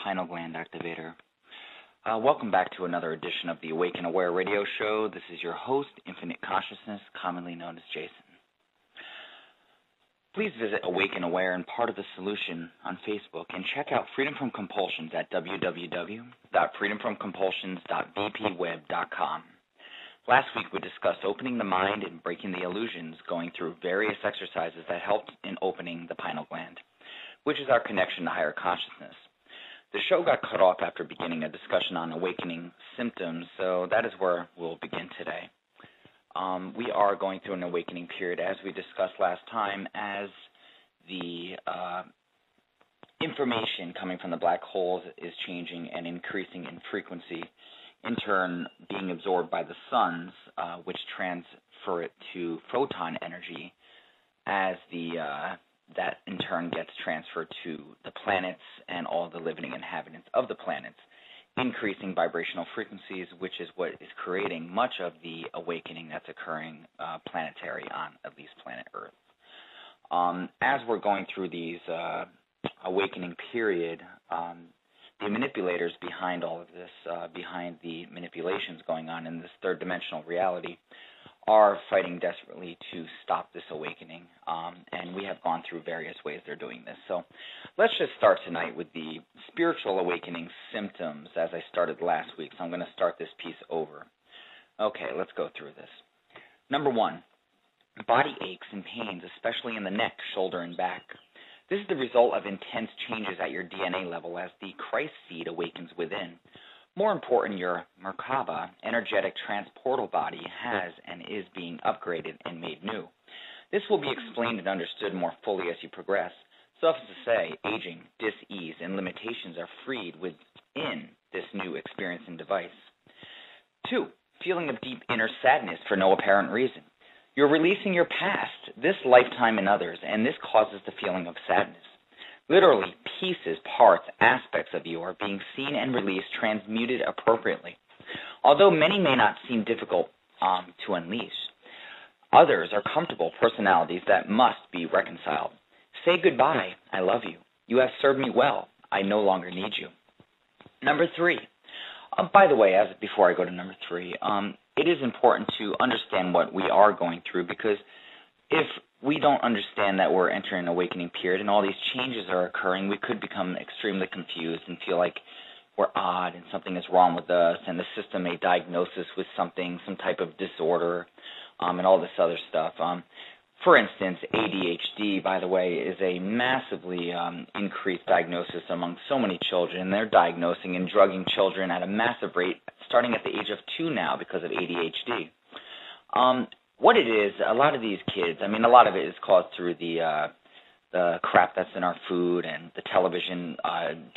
pineal gland activator. Welcome back to another edition of the Awake and Aware radio show. This is your host, Infinite Consciousness, commonly known as Jason. Please visit Awake and Aware and Part of the Solution on Facebook and check out Freedom from Compulsions at www.freedomfromcompulsions.bpweb.com. Last week we discussed opening the mind and breaking the illusions, going through various exercises that helped in opening the pineal gland, which is our connection to higher consciousness. The show got cut off after beginning a discussion on awakening symptoms, so that is where we'll begin today. We are going through an awakening period, as we discussed last time, as the information coming from the black holes is changing and increasing in frequency, in turn being absorbed by the suns, which transfer it to photon energy, as that in turn gets transferred to the planets and all the living inhabitants of the planets, increasing vibrational frequencies, which is what is creating much of the awakening that's occurring planetary on at least planet Earth. As we're going through these awakening period, the manipulators behind all of this, behind the manipulations going on in this third dimensional reality, are fighting desperately to stop this awakening, and we have gone through various ways they're doing this. So let's just start tonight with the spiritual awakening symptoms as I started last week. So I'm going to start this piece over. Okay, let's go through this. Number one, body aches and pains, especially in the neck, shoulder, and back. This is the result of intense changes at your DNA level as the Christ seed awakens within. More important, your Merkaba, energetic transportal body, has and is being upgraded and made new. This will be explained and understood more fully as you progress. Suffice to say, aging, dis-ease, and limitations are freed within this new experience and device. 2. Feeling of deep inner sadness for no apparent reason. You're releasing your past, this lifetime and others, and this causes the feeling of sadness. Literally, pieces, parts, aspects of you are being seen and released, transmuted appropriately. Although many may not seem difficult to unleash, others are comfortable personalities that must be reconciled. Say goodbye, I love you. You have served me well. I no longer need you. Number 3. By the way, before I go to number 3, it is important to understand what we are going through, because if we don't understand that we're entering an awakening period and all these changes are occurring, we could become extremely confused and feel like we're odd and something is wrong with us, and the system may diagnose us with something, some type of disorder, and all this other stuff. For instance, ADHD, by the way, is a massively increased diagnosis among so many children. They're diagnosing and drugging children at a massive rate, starting at the age of 2 now because of ADHD. What it is, a lot of these kids, a lot of it is caused through the crap that's in our food and the television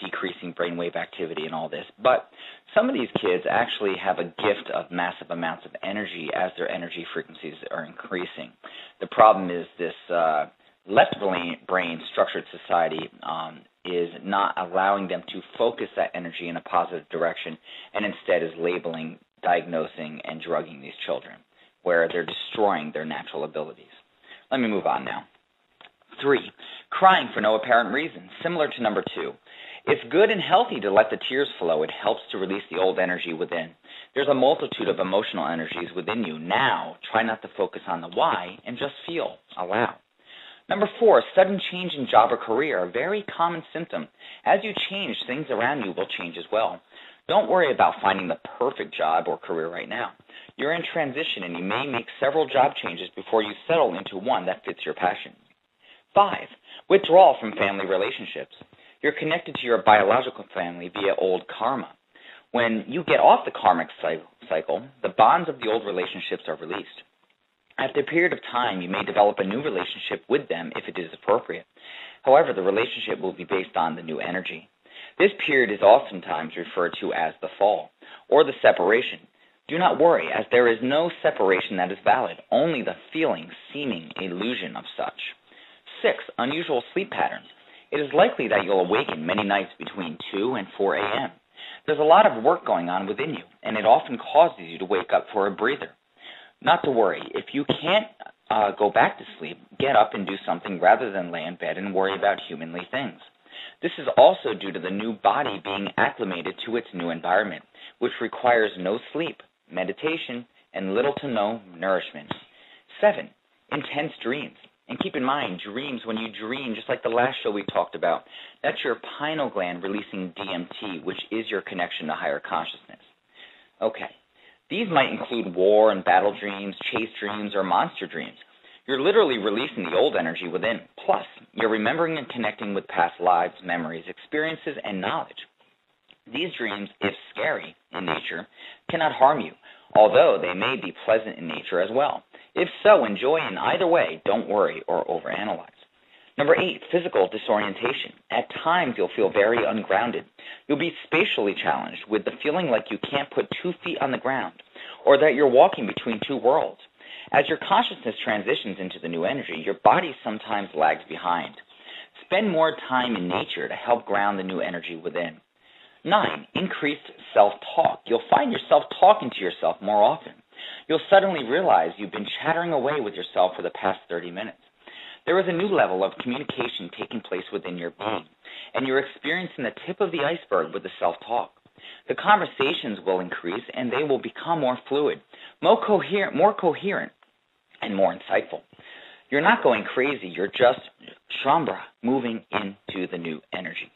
decreasing brainwave activity and all this. But some of these kids actually have a gift of massive amounts of energy as their energy frequencies are increasing. The problem is this left brain structured society is not allowing them to focus that energy in a positive direction, and instead is labeling, diagnosing, and drugging these children, where they're destroying their natural abilities. Let me move on now. 3. Crying for no apparent reason, similar to number 2. It's good and healthy to let the tears flow. It helps to release the old energy within. There's a multitude of emotional energies within you. Now, try not to focus on the why and just feel, allow. Number 4, sudden change in job or career, a very common symptom. As you change, things around you will change as well. Don't worry about finding the perfect job or career right now. You're in transition, and you may make several job changes before you settle into one that fits your passion. 5, withdrawal from family relationships. You're connected to your biological family via old karma. When you get off the karmic cycle, the bonds of the old relationships are released. After a period of time, you may develop a new relationship with them if it is appropriate. However, the relationship will be based on the new energy. This period is oftentimes referred to as the fall, or the separation. Do not worry, as there is no separation that is valid, only the feeling, seeming illusion of such. 6, unusual sleep patterns. It is likely that you'll awaken many nights between 2 and 4 a.m. There's a lot of work going on within you, and it often causes you to wake up for a breather. Not to worry, if you can't go back to sleep, get up and do something rather than lay in bed and worry about humanly things. This is also due to the new body being acclimated to its new environment, which requires no sleep, meditation, and little to no nourishment. 7. Intense dreams. And keep in mind, dreams, when you dream, just like the last show we talked about, that's your pineal gland releasing DMT, which is your connection to higher consciousness. Okay. These might include war and battle dreams, chase dreams, or monster dreams. You're literally releasing the old energy within. Plus, you're remembering and connecting with past lives, memories, experiences, and knowledge. These dreams, if scary in nature, cannot harm you, although they may be pleasant in nature as well. If so, enjoy in either way. Don't worry or overanalyze. Number 8, physical disorientation. At times, you'll feel very ungrounded. You'll be spatially challenged with the feeling like you can't put 2 feet on the ground, or that you're walking between 2 worlds. As your consciousness transitions into the new energy, your body sometimes lags behind. Spend more time in nature to help ground the new energy within. 9, increased self-talk. You'll find yourself talking to yourself more often. You'll suddenly realize you've been chattering away with yourself for the past 30 minutes. There is a new level of communication taking place within your being, and you're experiencing the tip of the iceberg with the self-talk. The conversations will increase, and they will become more fluid, more coherent, and more insightful. You're not going crazy. You're just Shambhala, moving into the new energy.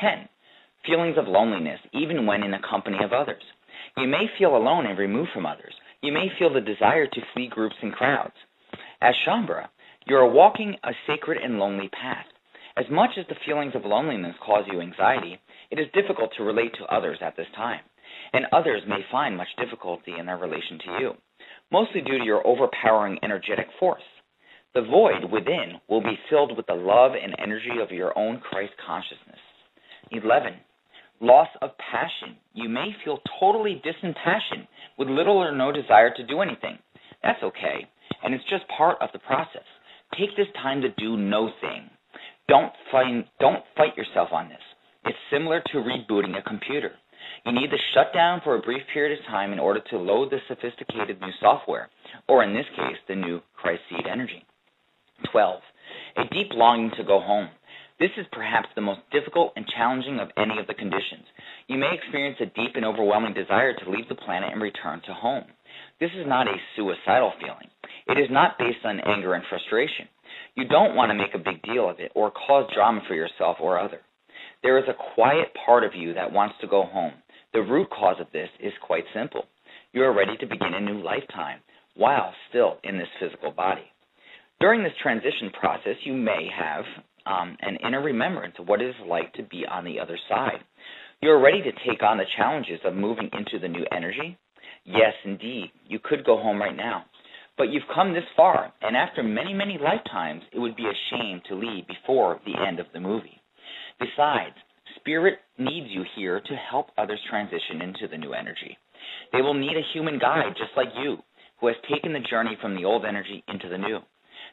10, feelings of loneliness, even when in the company of others. You may feel alone and removed from others. You may feel the desire to flee groups and crowds. As Shambhala, you are walking a sacred and lonely path. As much as the feelings of loneliness cause you anxiety, it is difficult to relate to others at this time, and others may find much difficulty in their relation to you, mostly due to your overpowering energetic force. The void within will be filled with the love and energy of your own Christ consciousness. 11, loss of passion. You may feel totally disimpassioned with little or no desire to do anything. That's okay, and it's just part of the process. Take this time to do no thing. Don't fight yourself on this. It's similar to rebooting a computer. You need to shut down for a brief period of time in order to load the sophisticated new software, or in this case, the new Christ seed energy. 12, a deep longing to go home. This is perhaps the most difficult and challenging of any of the conditions. You may experience a deep and overwhelming desire to leave the planet and return to home. This is not a suicidal feeling. It is not based on anger and frustration. You don't want to make a big deal of it or cause drama for yourself or others. There is a quiet part of you that wants to go home. The root cause of this is quite simple. You are ready to begin a new lifetime while still in this physical body. During this transition process, you may have an inner remembrance of what it is like to be on the other side. You are ready to take on the challenges of moving into the new energy? Yes, indeed. You could go home right now. But you've come this far, and after many, many lifetimes, it would be a shame to leave before the end of the movie. Besides, Spirit needs you here to help others transition into the new energy. They will need a human guide just like you, who has taken the journey from the old energy into the new.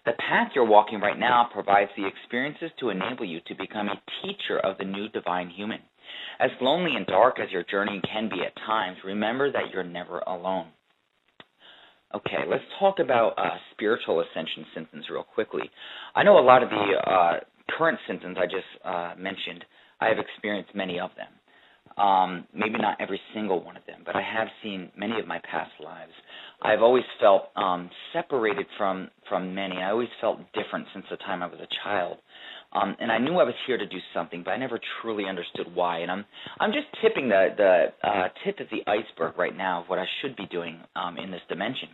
The path you're walking right now provides the experiences to enable you to become a teacher of the new divine human. As lonely and dark as your journey can be at times, remember that you're never alone. Okay, let's talk about spiritual ascension symptoms real quickly. I know a lot of the current symptoms I just mentioned. I have experienced many of them. Maybe not every single one of them, but I have seen many of my past lives. I've always felt separated from many. I always felt different since the time I was a child. And I knew I was here to do something, but I never truly understood why. And I'm just tipping the tip of the iceberg right now of what I should be doing in this dimension,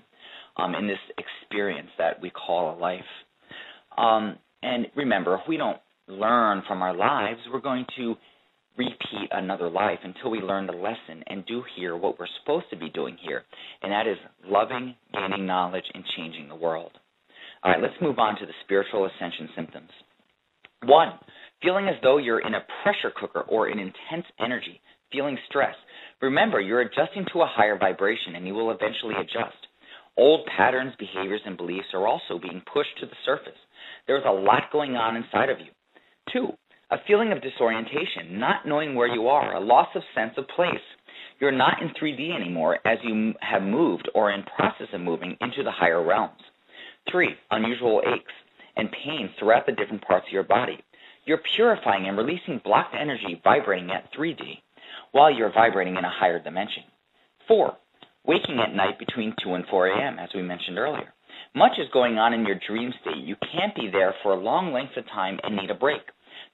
in this experience that we call a life. And remember, if we don't learn from our lives, we're going to repeat another life until we learn the lesson and do here what we're supposed to be doing here, and that is loving, gaining knowledge, and changing the world. All right, let's move on to the spiritual ascension symptoms. 1, feeling as though you're in a pressure cooker or in intense energy, feeling stress. Remember, you're adjusting to a higher vibration, and you will eventually adjust. Old patterns, behaviors, and beliefs are also being pushed to the surface. There's a lot going on inside of you. 2, a feeling of disorientation, not knowing where you are, a loss of sense of place. You're not in 3D anymore as you have moved or in process of moving into the higher realms. 3, unusual aches and pains throughout the different parts of your body. You're purifying and releasing blocked energy vibrating at 3D while you're vibrating in a higher dimension. 4. Waking at night between 2 and 4 a.m., as we mentioned earlier. Much is going on in your dream state. You can't be there for a long length of time and need a break.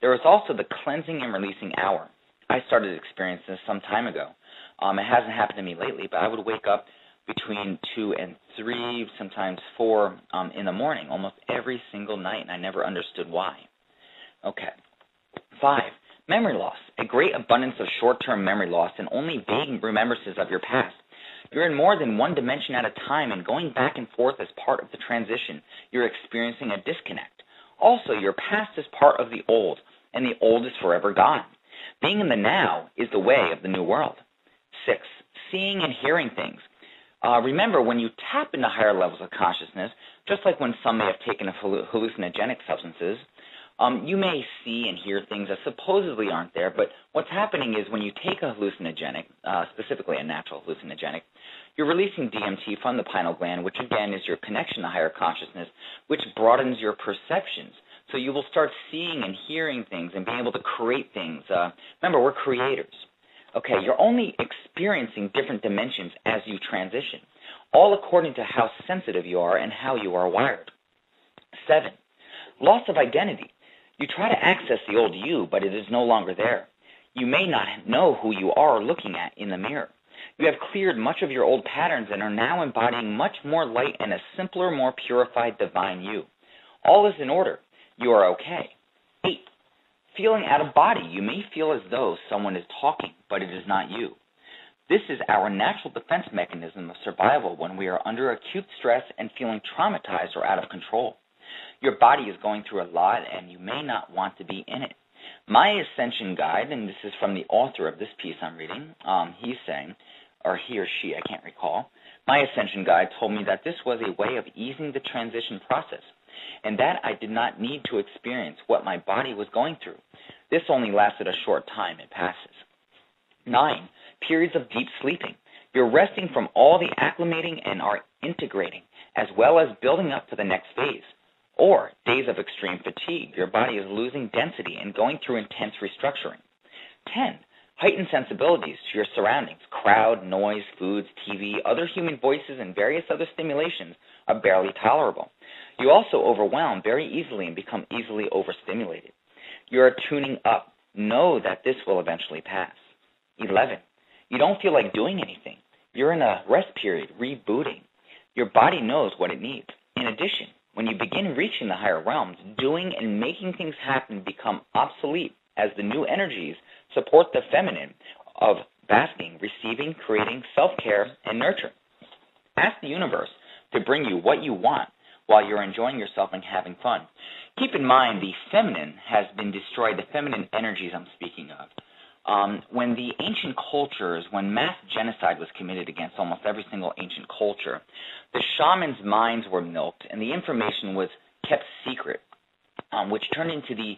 There is also the cleansing and releasing hour. I started experiencing this some time ago. It hasn't happened to me lately, but I would wake up between 2 and 3, sometimes 4 in the morning, almost every single night, and I never understood why. Okay. 5. Memory loss. A great abundance of short-term memory loss and only vague remembrances of your past. You're in more than one dimension at a time, and going back and forth as part of the transition, you're experiencing a disconnect. Also, your past is part of the old, and the old is forever gone. Being in the now is the way of the new world. 6. Seeing and hearing things. Remember, when you tap into higher levels of consciousness, just like when some may have taken hallucinogenic substances, you may see and hear things that supposedly aren't there, but what's happening is when you take a hallucinogenic, specifically a natural hallucinogenic, you're releasing DMT from the pineal gland, which again is your connection to higher consciousness, which broadens your perceptions. So you will start seeing and hearing things and being able to create things. Remember, we're creators. Okay, you're only experiencing different dimensions as you transition, all according to how sensitive you are and how you are wired. 7. Loss of identity. You try to access the old you, but it is no longer there. You may not know who you are looking at in the mirror. You have cleared much of your old patterns and are now embodying much more light and a simpler, more purified divine you. All is in order. You are okay. 8. Feeling out of body. You may feel as though someone is talking, but it is not you. This is our natural defense mechanism of survival when we are under acute stress and feeling traumatized or out of control. Your body is going through a lot, and you may not want to be in it. My Ascension guide, and this is from the author of this piece I'm reading, he's saying, or he or she, I can't recall, my Ascension guide told me that this was a way of easing the transition process, and that I did not need to experience what my body was going through. This only lasted a short time. It passes. 9. Periods of deep sleeping. You're resting from all the acclimating and are integrating, as well as building up to the next phase. Or days of extreme fatigue. Your body is losing density and going through intense restructuring. 10. Heightened sensibilities to your surroundings. Crowd, noise, foods, TV, other human voices, and various other stimulations are barely tolerable. You also overwhelm very easily and become easily overstimulated. You are tuning up. Know that this will eventually pass. 11. You don't feel like doing anything. You're in a rest period, rebooting. Your body knows what it needs. In addition, when you begin reaching the higher realms, doing and making things happen become obsolete as the new energies support the feminine of basking, receiving, creating, self-care, and nurture. Ask the universe to bring you what you want while you're enjoying yourself and having fun. Keep in mind the feminine has been destroyed, the feminine energies I'm speaking of. When the ancient cultures, when mass genocide was committed against almost every single ancient culture, the shamans' minds were milked and the information was kept secret, which turned into the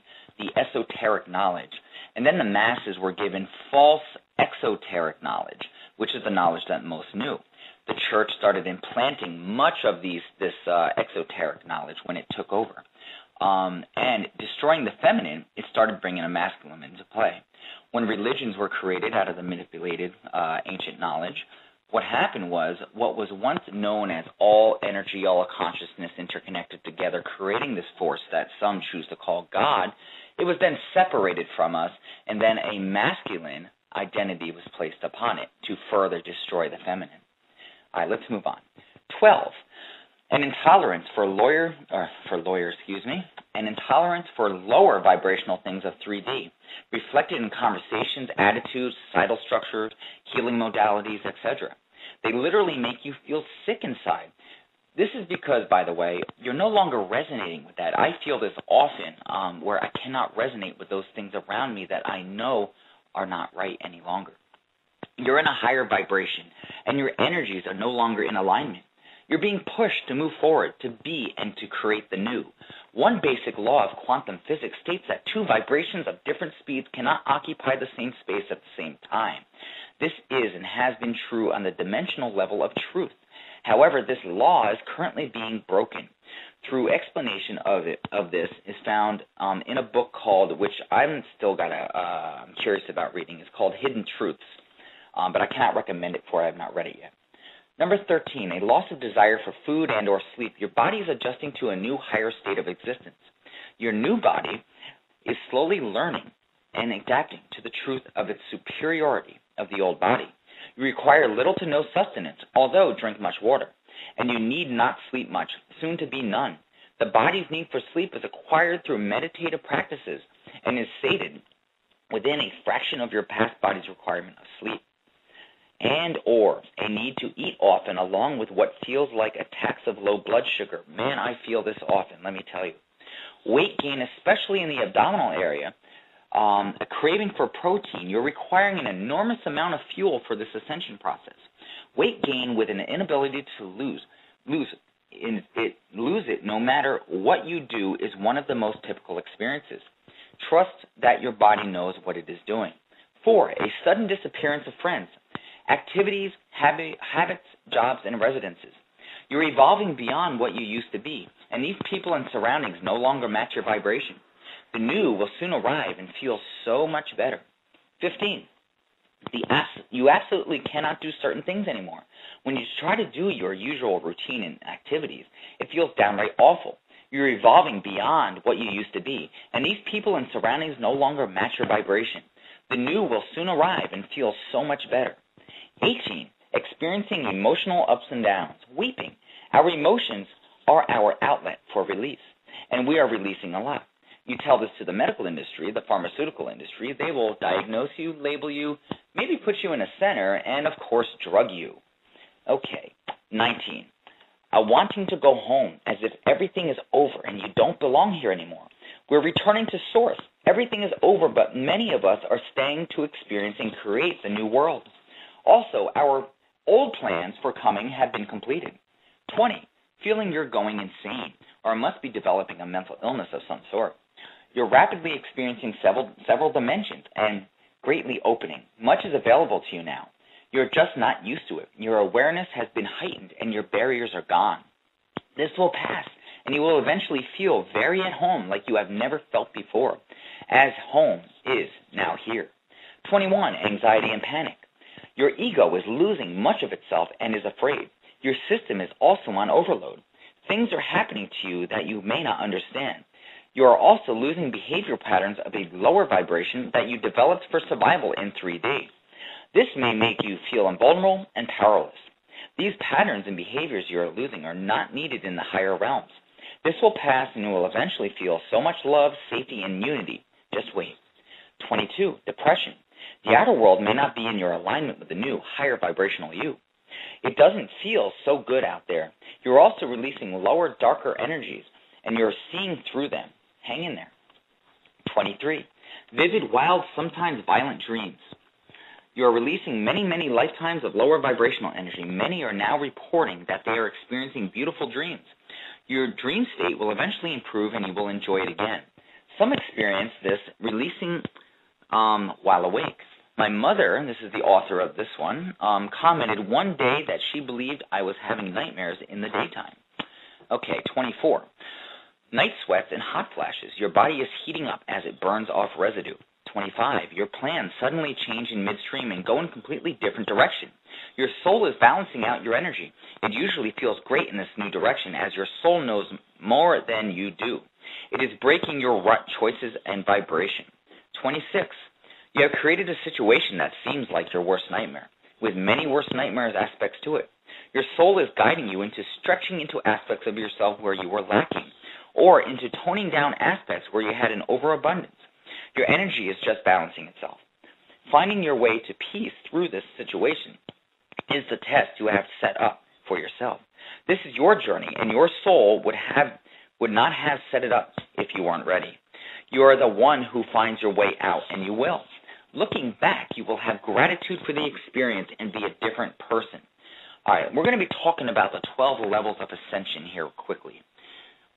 esoteric knowledge. And then the masses were given false exoteric knowledge, which is the knowledge that most knew. The church started implanting much of this exoteric knowledge when it took over. And destroying the feminine, it started bringing a masculine into play. When religions were created out of the manipulated ancient knowledge, what happened was what was once known as all energy, all consciousness interconnected together, creating this force that some choose to call God, it was then separated from us, and then a masculine identity was placed upon it to further destroy the feminine. All right, let's move on. 12. An intolerance for an intolerance for lower vibrational things of 3D, reflected in conversations, attitudes, societal structures, healing modalities, etc. They literally make you feel sick inside. This is because, by the way, you're no longer resonating with that. I feel this often where I cannot resonate with those things around me that I know are not right any longer. You're in a higher vibration, and your energies are no longer in alignment. You're being pushed to move forward, to be, and to create the new. One basic law of quantum physics states that two vibrations of different speeds cannot occupy the same space at the same time. This is and has been true on the dimensional level of truth. However, this law is currently being broken. Through explanation of this is found in a book called, which I'm still curious about reading. It's called Hidden Truths, but I cannot recommend it for I have not read it yet. Number 13, a loss of desire for food and or sleep. Your body is adjusting to a new higher state of existence. Your new body is slowly learning and adapting to the truth of its superiority of the old body. You require little to no sustenance, although drink much water, and you need not sleep much, soon to be none. The body's need for sleep is acquired through meditative practices and is sated within a fraction of your past body's requirement of sleep. And or a need to eat often, along with what feels like attacks of low blood sugar. Man, I feel this often, let me tell you. Weight gain, especially in the abdominal area, a craving for protein. You're requiring an enormous amount of fuel for this ascension process. Weight gain with an inability to lose it no matter what you do is one of the most typical experiences. Trust that your body knows what it is doing. 4, a sudden disappearance of friends, activities, habits, jobs, and residences. You're evolving beyond what you used to be, and these people and surroundings no longer match your vibration. The new will soon arrive and feel so much better. 15, you absolutely cannot do certain things anymore. When you try to do your usual routine and activities, it feels downright awful. You're evolving beyond what you used to be, and these people and surroundings no longer match your vibration. The new will soon arrive and feel so much better. 18, experiencing emotional ups and downs, weeping. Our emotions are our outlet for release, and we are releasing a lot. You tell this to the medical industry, the pharmaceutical industry, they will diagnose you, label you, maybe put you in a center, and of course drug you. Okay, 19, a wanting to go home as if everything is over and you don't belong here anymore. We're returning to source. Everything is over, but many of us are staying to experience and create the new world. Also, our old plans for coming have been completed. 20, feeling you're going insane or must be developing a mental illness of some sort. You're rapidly experiencing several dimensions and greatly opening. Much is available to you now. You're just not used to it. Your awareness has been heightened and your barriers are gone. This will pass, and you will eventually feel very at home like you have never felt before, as home is now here. 21, anxiety and panic. Your ego is losing much of itself and is afraid. Your system is also on overload. Things are happening to you that you may not understand. You are also losing behavior patterns of a lower vibration that you developed for survival in 3 days. This may make you feel invulnerable and powerless. These patterns and behaviors you are losing are not needed in the higher realms. This will pass and you will eventually feel so much love, safety, and unity. Just wait. 22, depression. The outer world may not be in your alignment with the new, higher vibrational you. It doesn't feel so good out there. You're also releasing lower, darker energies, and you're seeing through them. Hang in there. 23, vivid, wild, sometimes violent dreams. You are releasing many, many lifetimes of lower vibrational energy. Many are now reporting that they are experiencing beautiful dreams. Your dream state will eventually improve and you will enjoy it again. Some experience this releasing while awake. My mother, and this is the author of this one, commented one day that she believed I was having nightmares in the daytime. Okay, 24. Night sweats and hot flashes. Your body is heating up as it burns off residue. 25. Your plans suddenly change in midstream and go in a completely different direction. Your soul is balancing out your energy. It usually feels great in this new direction as your soul knows more than you do. It is breaking your rut choices and vibration. 26. You have created a situation that seems like your worst nightmare, with many worst nightmares aspects to it. Your soul is guiding you into stretching into aspects of yourself where you were lacking, or into toning down aspects where you had an overabundance. Your energy is just balancing itself. Finding your way to peace through this situation is the test you have set up for yourself. This is your journey, and your soul would not have set it up if you weren't ready. You are the one who finds your way out, and you will. Looking back, you will have gratitude for the experience and be a different person. All right, we're going to be talking about the 12 levels of ascension here quickly.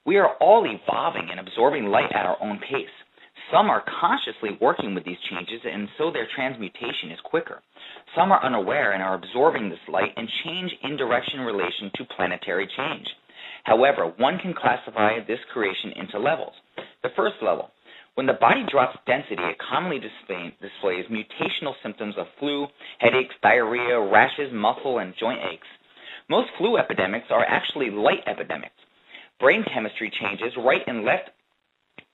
We are all evolving and absorbing light at our own pace. Some are consciously working with these changes, and so their transmutation is quicker. Some are unaware and are absorbing this light and change in direction in relation to planetary change. However, one can classify this creation into levels. The first level. When the body drops density, it commonly displays mutational symptoms of flu, headaches, diarrhea, rashes, muscle, and joint aches. Most flu epidemics are actually light epidemics. Brain chemistry changes, right and left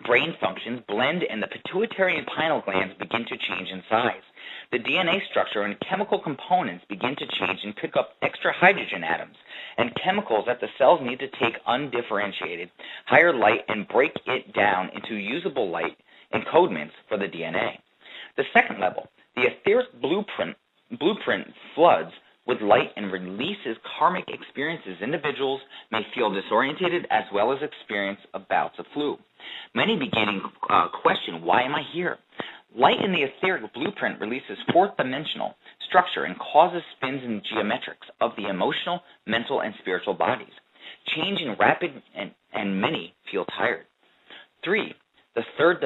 brain functions blend, and the pituitary and pineal glands begin to change in size. The DNA structure and chemical components begin to change and pick up extra hydrogen atoms and chemicals that the cells need to take undifferentiated, higher light and break it down into usable light encodements for the DNA. The second level, the etheric blueprint floods with light and releases karmic experiences. Individuals may feel disorientated as well as experience bouts of flu. Many beginning question, why am I here? Light in the etheric blueprint releases fourth-dimensional structure and causes spins and geometrics of the emotional, mental, and spiritual bodies. Change in rapid and many feel tired. 3. The third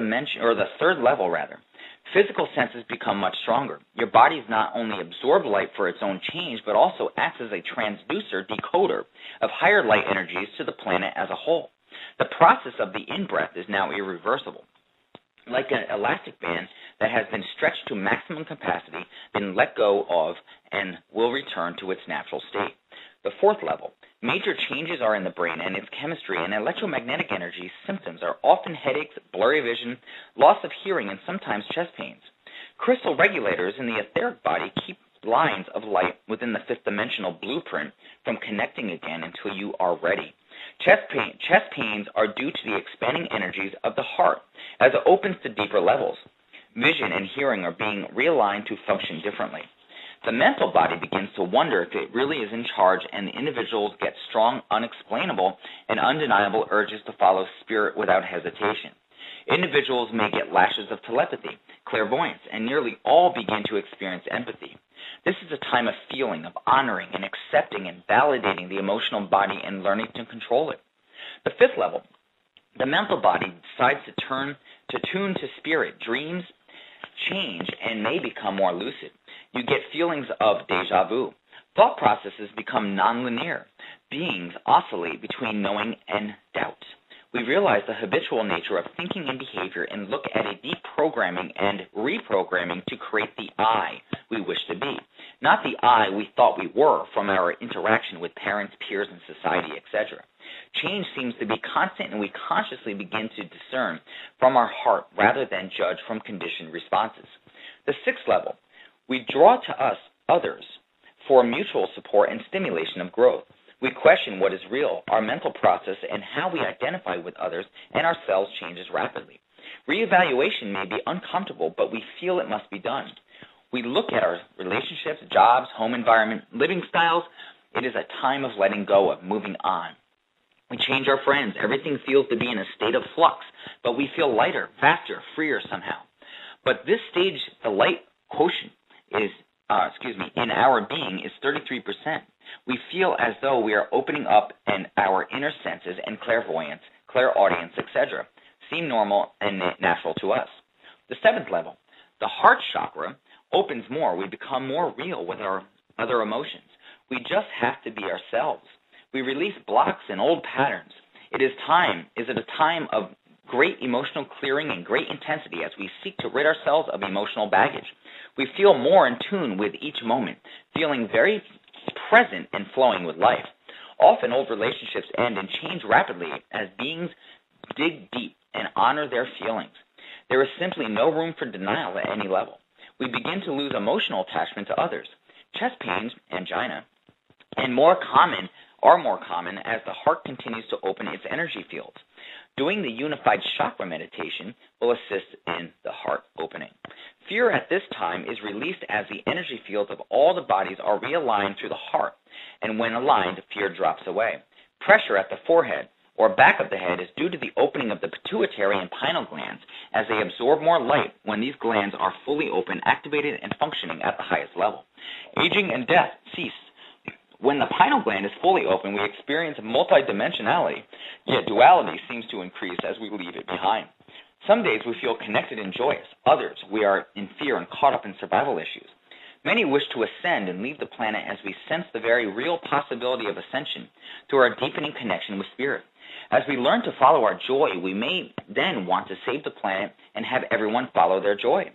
level. Physical senses become much stronger. Your bodies not only absorb light for its own change, but also acts as a transducer, decoder of higher light energies to the planet as a whole. The process of the in-breath is now irreversible. Like an elastic band that has been stretched to maximum capacity, then let go of, and will return to its natural state. The fourth level. Major changes are in the brain and its chemistry, and electromagnetic energy symptoms are often headaches, blurry vision, loss of hearing, and sometimes chest pains. Crystal regulators in the etheric body keep lines of light within the fifth-dimensional blueprint from connecting again until you are ready. Chest pains are due to the expanding energies of the heart as it opens to deeper levels. Vision and hearing are being realigned to function differently. The mental body begins to wonder if it really is in charge, and the individuals get strong, unexplainable, and undeniable urges to follow spirit without hesitation. Individuals may get lashes of telepathy, clairvoyance, and nearly all begin to experience empathy. This is a time of feeling, of honoring and accepting and validating the emotional body and learning to control it. The fifth level. The mental body decides to tune to spirit, dreams change, and may become more lucid. You get feelings of deja vu. Thought processes become nonlinear. Beings oscillate between knowing and doubt. We realize the habitual nature of thinking and behavior and look at a deprogramming and reprogramming to create the I we wish to be, not the I we thought we were from our interaction with parents, peers, and society, etc. Change seems to be constant, and we consciously begin to discern from our heart rather than judge from conditioned responses. The sixth level. We draw to us others for mutual support and stimulation of growth. We question what is real, our mental process, and how we identify with others and ourselves changes rapidly. Reevaluation may be uncomfortable, but we feel it must be done. We look at our relationships, jobs, home environment, living styles. It is a time of letting go, of moving on. We change our friends. Everything feels to be in a state of flux, but we feel lighter, faster, freer somehow. But this stage, the light quotient in our being is 33%. We feel as though we are opening up, and our inner senses and clairvoyance, clairaudience, etc. seem normal and natural to us. The seventh level, the heart chakra, opens more. We become more real with our other emotions. We just have to be ourselves. We release blocks and old patterns. Is it a time of great emotional clearing and great intensity as we seek to rid ourselves of emotional baggage. We feel more in tune with each moment, feeling very present and flowing with life. Often old relationships end and change rapidly as beings dig deep and honor their feelings. There is simply no room for denial at any level. We begin to lose emotional attachment to others. Chest pains, angina, are more common as the heart continues to open its energy fields. Doing the unified chakra meditation will assist in the heart opening. Fear at this time is released as the energy fields of all the bodies are realigned through the heart, and when aligned, fear drops away. Pressure at the forehead or back of the head is due to the opening of the pituitary and pineal glands as they absorb more light when these glands are fully open, activated, and functioning at the highest level. Aging and death cease. When the pineal gland is fully open, we experience multidimensionality, yet duality seems to increase as we leave it behind. Some days we feel connected and joyous. Others, we are in fear and caught up in survival issues. Many wish to ascend and leave the planet as we sense the very real possibility of ascension through our deepening connection with Spirit. As we learn to follow our joy, we may then want to save the planet and have everyone follow their joy.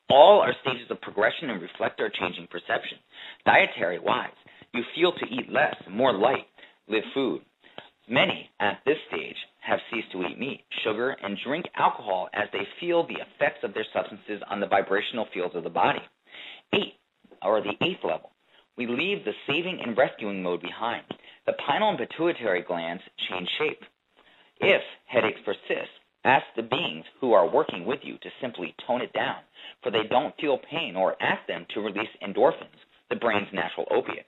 All are stages of progression and reflect our changing perception. Dietary-wise, you feel to eat less, more light, live food. Many, at this stage, have ceased to eat meat, sugar, and drink alcohol as they feel the effects of their substances on the vibrational fields of the body. The eighth level, we leave the saving and rescuing mode behind. The pineal and pituitary glands change shape. If headaches persist, ask the beings who are working with you to simply tone it down, for they don't feel pain, or ask them to release endorphins, the brain's natural opiate.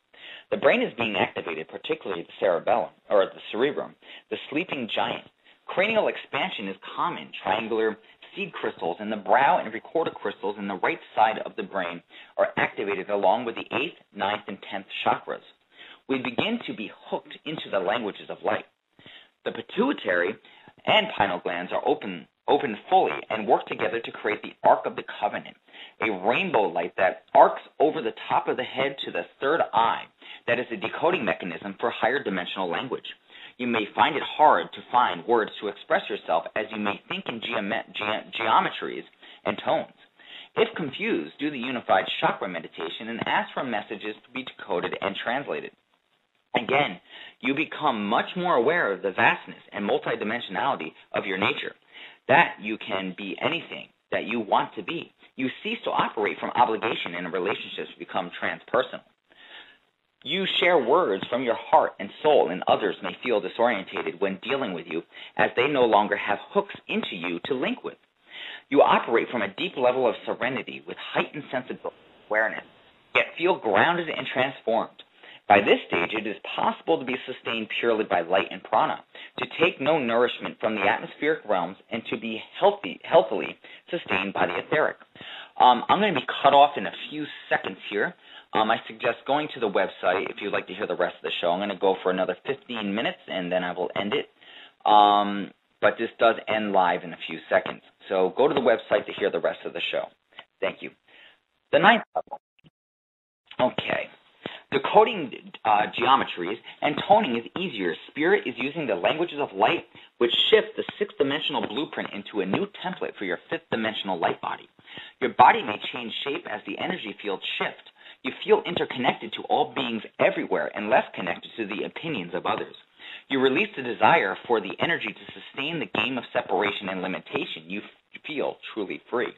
The brain is being activated, particularly the cerebellum, or the cerebrum, the sleeping giant. Cranial expansion is common. Triangular seed crystals in the brow and recorder crystals in the right side of the brain are activated along with the 8th, 9th, and 10th chakras. We begin to be hooked into the languages of light. The pituitary and pineal glands are open fully and work together to create the Ark of the Covenant, a rainbow light that arcs over the top of the head to the third eye that is a decoding mechanism for higher dimensional language. You may find it hard to find words to express yourself as you may think in geometries and tones. If confused, do the unified chakra meditation and ask for messages to be decoded and translated. Again, you become much more aware of the vastness and multidimensionality of your nature, that you can be anything that you want to be. You cease to operate from obligation and relationships become transpersonal. You share words from your heart and soul, and others may feel disorientated when dealing with you as they no longer have hooks into you to link with. You operate from a deep level of serenity with heightened sense of awareness, yet feel grounded and transformed. By this stage, it is possible to be sustained purely by light and prana, to take no nourishment from the atmospheric realms, and to be healthily sustained by the etheric. I'm going to be cut off in a few seconds here. I suggest going to the website if you'd like to hear the rest of the show. I'm going to go for another 15 minutes, and then I will end it. But this does end live in a few seconds. So go to the website to hear the rest of the show. Thank you. The 9th level. Okay. Decoding geometries and toning is easier. Spirit is using the languages of light, which shift the 6th-dimensional blueprint into a new template for your 5th-dimensional light body. Your body may change shape as the energy fields shift. You feel interconnected to all beings everywhere and less connected to the opinions of others. You release the desire for the energy to sustain the game of separation and limitation. You feel truly free.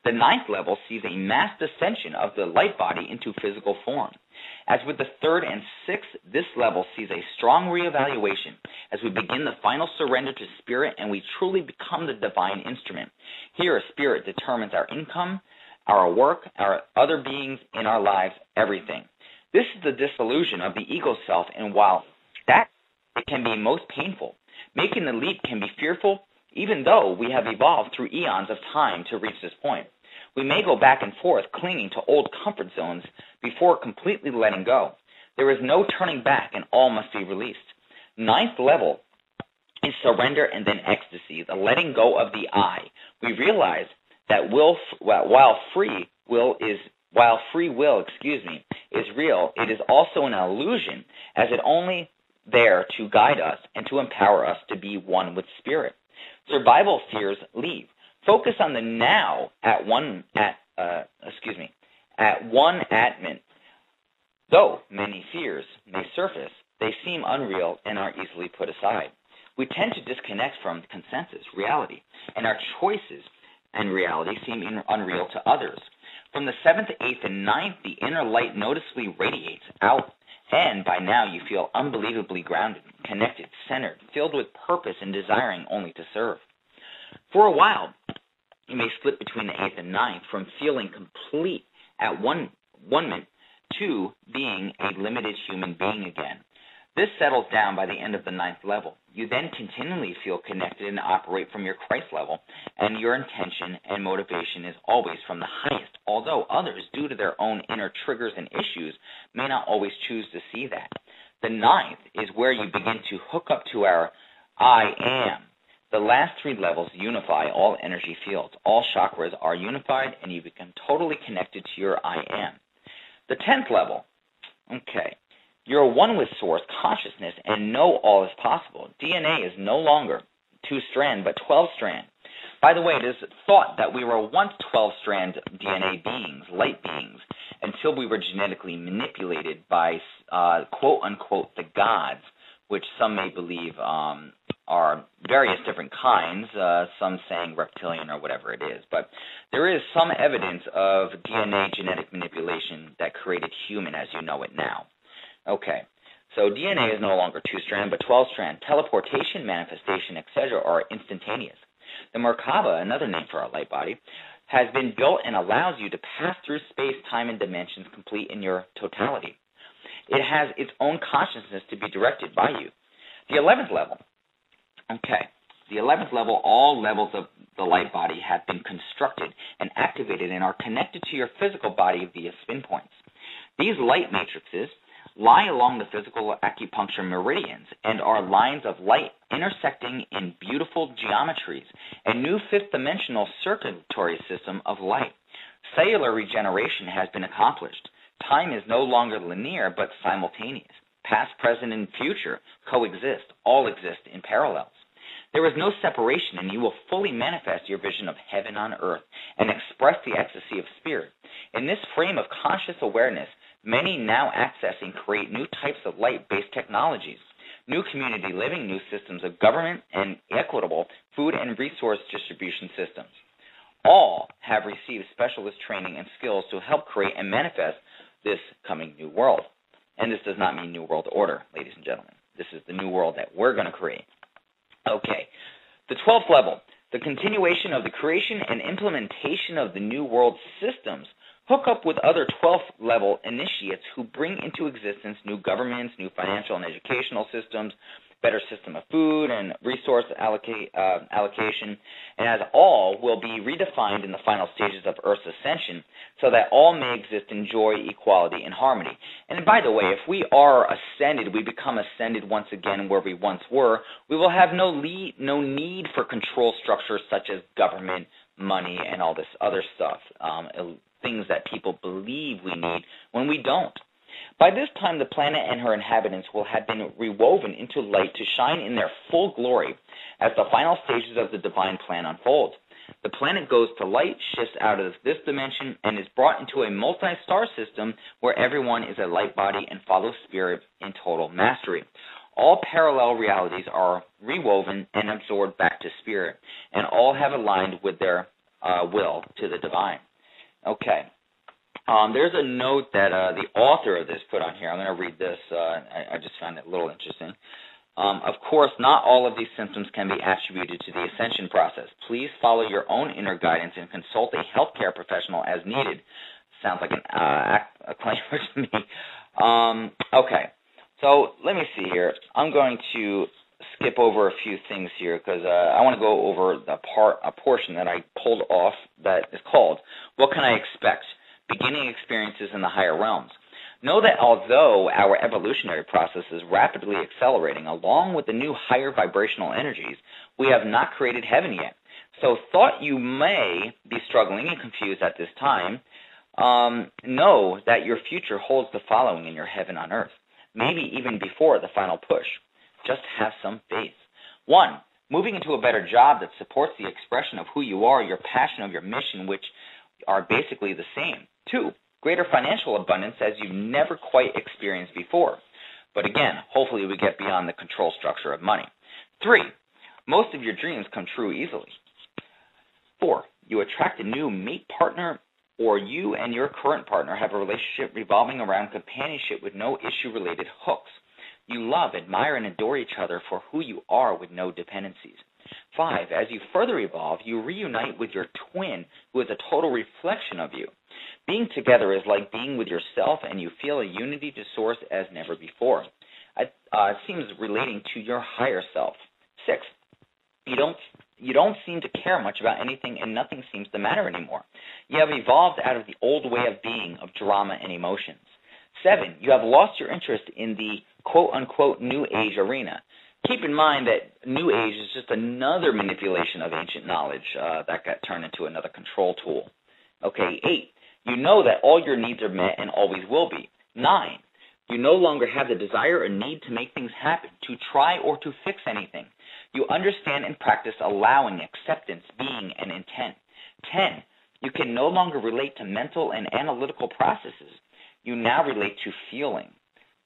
The 9th level sees a mass descension of the light body into physical form. As with the 3rd and 6th, this level sees a strong reevaluation as we begin the final surrender to Spirit and we truly become the divine instrument. Here, Spirit determines our income, our work, our other beings in our lives, everything. This is the dissolution of the ego self, and while that it can be most painful, making the leap can be fearful, even though we have evolved through eons of time to reach this point. We may go back and forth, clinging to old comfort zones before completely letting go. There is no turning back, and all must be released. 9th level is surrender and then ecstasy, the letting go of the I. We realize that while free will is real, it is also an illusion, as it only there to guide us and to empower us to be one with Spirit. Survival fears leave. Focus on the now at one atman. Though many fears may surface, they seem unreal and are easily put aside. We tend to disconnect from consensus, reality, and our choices and reality seem unreal to others. From the 7th, 8th, and 9th, the inner light noticeably radiates out, and by now you feel unbelievably grounded, connected, centered, filled with purpose and desiring only to serve. For a while, you may slip between the 8th and 9th from feeling complete at one moment to being a limited human being again. This settles down by the end of the 9th level. You then continually feel connected and operate from your Christ level, and your intention and motivation is always from the highest, although others, due to their own inner triggers and issues, may not always choose to see that. The 9th is where you begin to hook up to our I am, The last 3 levels unify all energy fields. All chakras are unified, and you become totally connected to your I am. The 10th level, okay, you're one with Source consciousness and know all is possible. DNA is no longer 2-strand, but 12-strand. By the way, it is thought that we were once 12-strand DNA beings, light beings, until we were genetically manipulated by, quote-unquote, the gods, which some may believe are various different kinds, some saying reptilian or whatever it is. But there is some evidence of DNA genetic manipulation that created human as you know it now. Okay, so DNA is no longer 2-strand, but 12-strand. Teleportation, manifestation, etc. are instantaneous. The Merkaba, another name for our light body, has been built and allows you to pass through space, time, and dimensions complete in your totality. It has its own consciousness to be directed by you. The 11th level, okay, the 11th level, all levels of the light body have been constructed and activated and are connected to your physical body via spin points. These light matrices lie along the physical acupuncture meridians and are lines of light intersecting in beautiful geometries, a new 5th-dimensional circulatory system of light. Cellular regeneration has been accomplished. Time is no longer linear but simultaneous. Past, present, and future coexist, all exist in parallels. There is no separation, and you will fully manifest your vision of heaven on earth and express the ecstasy of spirit. In this frame of conscious awareness, many now access and create new types of light-based technologies, new community living, new systems of government, and equitable food and resource distribution systems. All have received specialist training and skills to help create and manifest this coming new world. And this does not mean New World Order, ladies and gentlemen. This is the new world that we're going to create. Okay, the 12th level, the continuation of the creation and implementation of the new world systems. Hook up with other 12th level initiates who bring into existence new governments, new financial and educational systems, better system of food and resource allocation, and as all will be redefined in the final stages of Earth's ascension so that all may exist in joy, equality, and harmony. And by the way, if we are ascended, we become ascended once again where we once were, we will have no need for control structures such as government, money, and all this other stuff, things that people believe we need when we don't. By this time, the planet and her inhabitants will have been rewoven into light to shine in their full glory as the final stages of the divine plan unfold. The planet goes to light, shifts out of this dimension, and is brought into a multi-star system where everyone is a light body and follows spirit in total mastery. All parallel realities are rewoven and absorbed back to spirit, and all have aligned with their will to the divine. Okay. There's a note that the author of this put on here. I'm going to read this. I just found it a little interesting. Of course, not all of these symptoms can be attributed to the ascension process. Please follow your own inner guidance and consult a healthcare professional as needed. Sounds like a claimer to me. Okay, so let me see here. I'm going to skip over a few things here because I want to go over a portion that I pulled off that is called, What Can I Expect? Beginning experiences in the higher realms. Know that although our evolutionary process is rapidly accelerating along with the new higher vibrational energies, we have not created heaven yet. So thought you may be struggling and confused at this time, know that your future holds the following in your heaven on earth, maybe even before the final push. Just have some faith. 1. Moving into a better job that supports the expression of who you are, your passion of your mission, which are basically the same. 2, greater financial abundance as you've never quite experienced before. But again, hopefully we get beyond the control structure of money. 3, most of your dreams come true easily. 4, you attract a new mate partner, or you and your current partner have a relationship revolving around companionship with no issue-related hooks. You love, admire, and adore each other for who you are with no dependencies. 5, as you further evolve, you reunite with your twin, who is a total reflection of you. Being together is like being with yourself, and you feel a unity to source as never before. It seems relating to your higher self. 6, you don't seem to care much about anything, and nothing seems to matter anymore. You have evolved out of the old way of being, of drama and emotions. 7, you have lost your interest in the quote-unquote new age arena. Keep in mind that New Age is just another manipulation of ancient knowledge that got turned into another control tool. Okay, 8, you know that all your needs are met and always will be. 9, you no longer have the desire or need to make things happen, to try or to fix anything. You understand and practice allowing, acceptance, being, and intent. 10, you can no longer relate to mental and analytical processes. You now relate to feeling.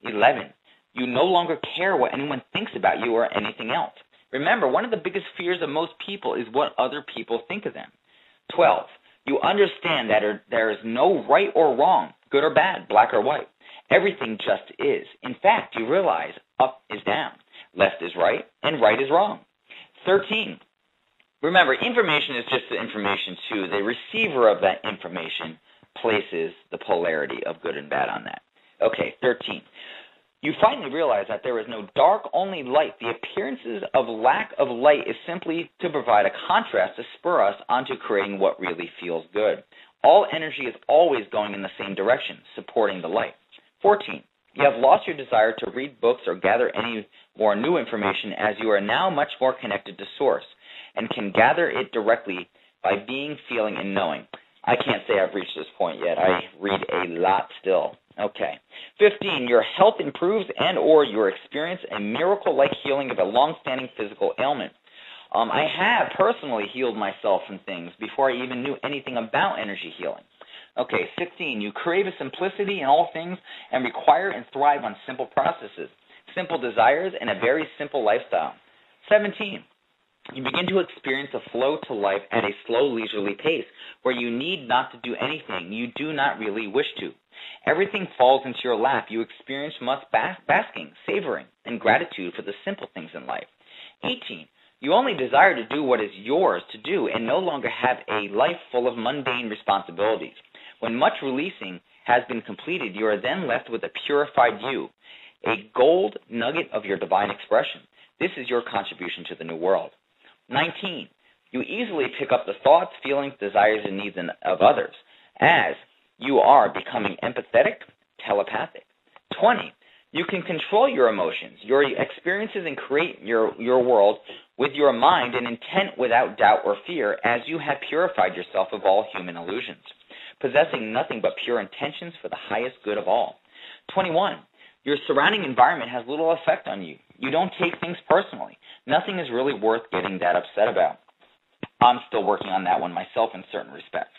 11, you no longer care what anyone thinks about you or anything else. Remember, one of the biggest fears of most people is what other people think of them. 12, you understand that there is no right or wrong, good or bad, black or white. Everything just is. In fact, you realize up is down, left is right, and right is wrong. 13, remember, information is just the information too. The receiver of that information places the polarity of good and bad on that. Okay, 13, you finally realize that there is no dark, only light. The appearances of lack of light is simply to provide a contrast to spur us onto creating what really feels good. All energy is always going in the same direction, supporting the light. 14, you have lost your desire to read books or gather any more new information, as you are now much more connected to Source and can gather it directly by being, feeling, and knowing. I can't say I've reached this point yet. I read a lot still. Okay. 15, your health improves and or you experience a miracle-like healing of a long-standing physical ailment. I have personally healed myself from things before I even knew anything about energy healing. Okay, 16, you crave a simplicity in all things and require and thrive on simple processes, simple desires, and a very simple lifestyle. 17, you begin to experience a flow to life at a slow, leisurely pace where you need not to do anything you do not really wish to. Everything falls into your lap. You experience much basking, savoring, and gratitude for the simple things in life. 18, you only desire to do what is yours to do and no longer have a life full of mundane responsibilities. When much releasing has been completed, you are then left with a purified you, a gold nugget of your divine expression. This is your contribution to the new world. 19, you easily pick up the thoughts, feelings, desires, and needs of others as you are becoming empathetic, telepathic. 20, you can control your emotions, your experiences, and create your world with your mind and intent without doubt or fear as you have purified yourself of all human illusions, possessing nothing but pure intentions for the highest good of all. 21, your surrounding environment has little effect on you. You don't take things personally. Nothing is really worth getting that upset about. I'm still working on that one myself in certain respects.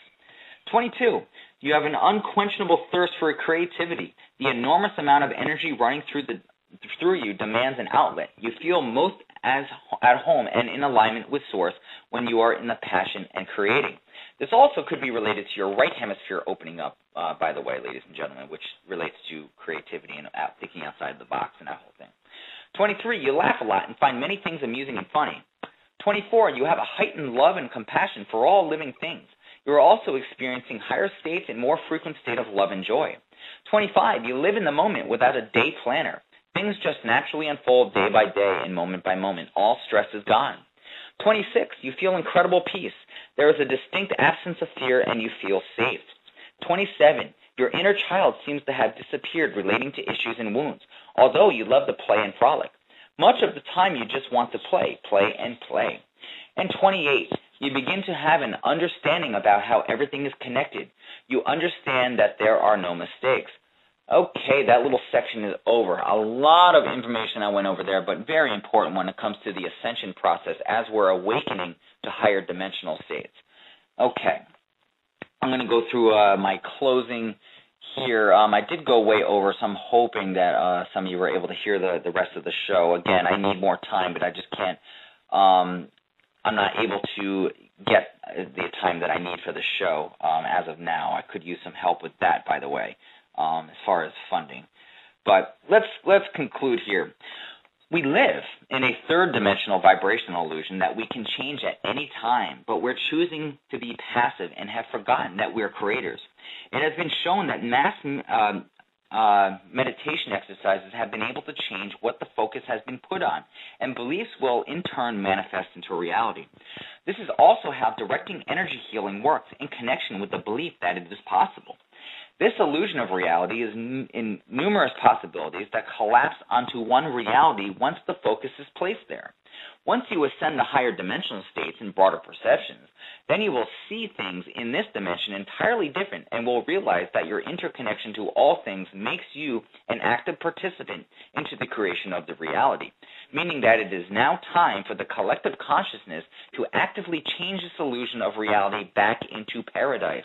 22, you have an unquenchable thirst for creativity. The enormous amount of energy running through you demands an outlet. You feel most as at home and in alignment with Source when you are in the passion and creating. This also could be related to your right hemisphere opening up, by the way, ladies and gentlemen, which relates to creativity and thinking outside the box and that whole thing. 23, you laugh a lot and find many things amusing and funny. 24, you have a heightened love and compassion for all living things. You are also experiencing higher states and more frequent state of love and joy. 25, you live in the moment without a day planner. Things just naturally unfold day by day and moment by moment. All stress is gone. 26, you feel incredible peace. There is a distinct absence of fear and you feel safe. 27, your inner child seems to have disappeared relating to issues and wounds, although you love to play and frolic. Much of the time you just want to play and play. And 28, you begin to have an understanding about how everything is connected. You understand that there are no mistakes. Okay, that little section is over. A lot of information I went over there, but very important when it comes to the ascension process as we're awakening to higher dimensional states. Okay, I'm going to go through my closing here. I did go way over, so I'm hoping that some of you were able to hear the rest of the show. Again, I need more time, but I just can't. I'm not able to get the time that I need for the show as of now. I could use some help with that, by the way, as far as funding. But let's conclude here. We live in a third-dimensional vibrational illusion that we can change at any time, but we're choosing to be passive and have forgotten that we're creators. It has been shown that mass meditation exercises have been able to change what the focus has been put on, and beliefs will in turn manifest into reality. This is also how directing energy healing works in connection with the belief that it is possible. This illusion of reality is in numerous possibilities that collapse onto one reality once the focus is placed there. Once you ascend to higher dimensional states and broader perceptions, then you will see things in this dimension entirely different and will realize that your interconnection to all things makes you an active participant into the creation of the reality, meaning that it is now time for the collective consciousness to actively change this illusion of reality back into paradise.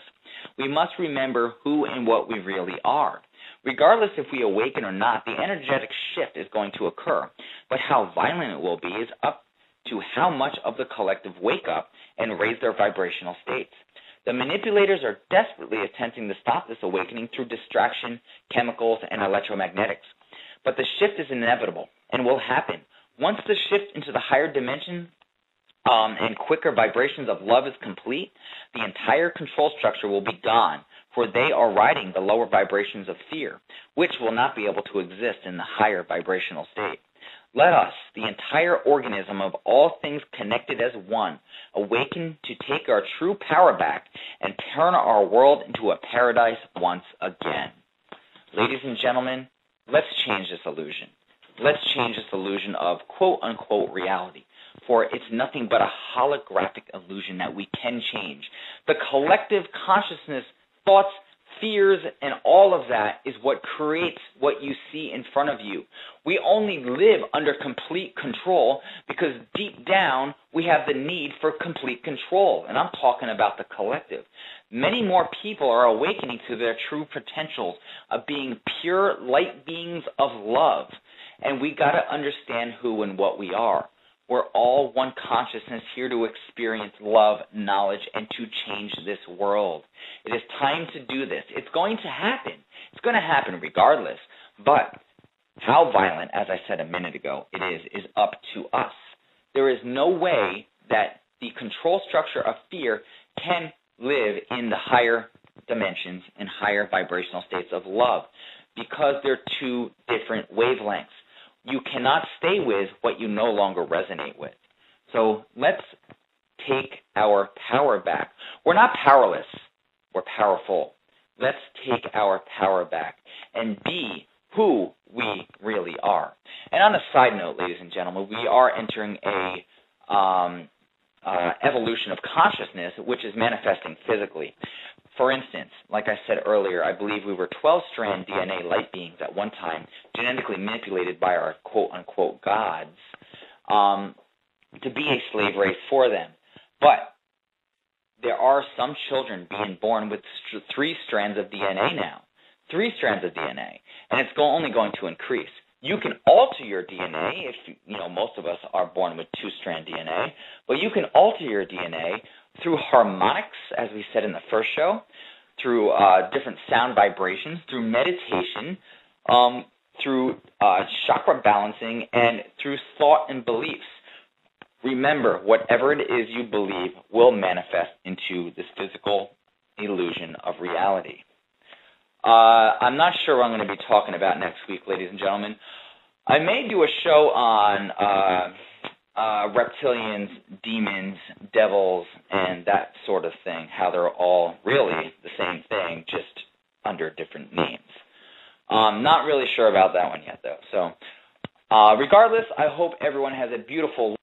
We must remember who and what we really are. Regardless if we awaken or not, the energetic shift is going to occur, but how violent it will be is up to how much of the collective wake up and raise their vibrational states. The manipulators are desperately attempting to stop this awakening through distraction, chemicals, and electromagnetics. But the shift is inevitable and will happen. Once the shift into the higher dimension and quicker vibrations of love is complete, the entire control structure will be gone, for they are riding the lower vibrations of fear, which will not be able to exist in the higher vibrational state. Let us, the entire organism of all things connected as one, awaken to take our true power back and turn our world into a paradise once again. Ladies and gentlemen, let's change this illusion. Let's change this illusion of quote-unquote reality, for it's nothing but a holographic illusion that we can change. The collective consciousness, thoughts, fears, and all of that is what creates what you see in front of you. We only live under complete control because deep down we have the need for complete control, and I'm talking about the collective. Many more people are awakening to their true potentials of being pure light beings of love, and we got to understand who and what we are. We're all one consciousness here to experience love, knowledge, and to change this world. It is time to do this. It's going to happen. It's going to happen regardless. But how violent, as I said a minute ago, it is up to us. There is no way that the control structure of fear can live in the higher dimensions and higher vibrational states of love because they're two different wavelengths. You cannot stay with what you no longer resonate with. So let's take our power back. We're not powerless. We're powerful. Let's take our power back and be who we really are. And on a side note, ladies and gentlemen, we are entering a evolution of consciousness, which is manifesting physically. For instance, like I said earlier, I believe we were 12-strand DNA light beings at one time, genetically manipulated by our quote-unquote gods to be a slave race for them. But there are some children being born with 3 strands of DNA now, 3 strands of DNA, and it's only going to increase. You can alter your DNA if, most of us are born with 2-strand DNA, but you can alter your DNA through harmonics, as we said in the first show, through different sound vibrations, through meditation, through chakra balancing, and through thought and beliefs. Remember, whatever it is you believe will manifest into this physical illusion of reality. I'm not sure what I'm going to be talking about next week, ladies and gentlemen. I may do a show on reptilians, demons, devils, and that sort of thing, how they're all really the same thing, just under different names. Not really sure about that one yet, though. So regardless, I hope everyone has a beautiful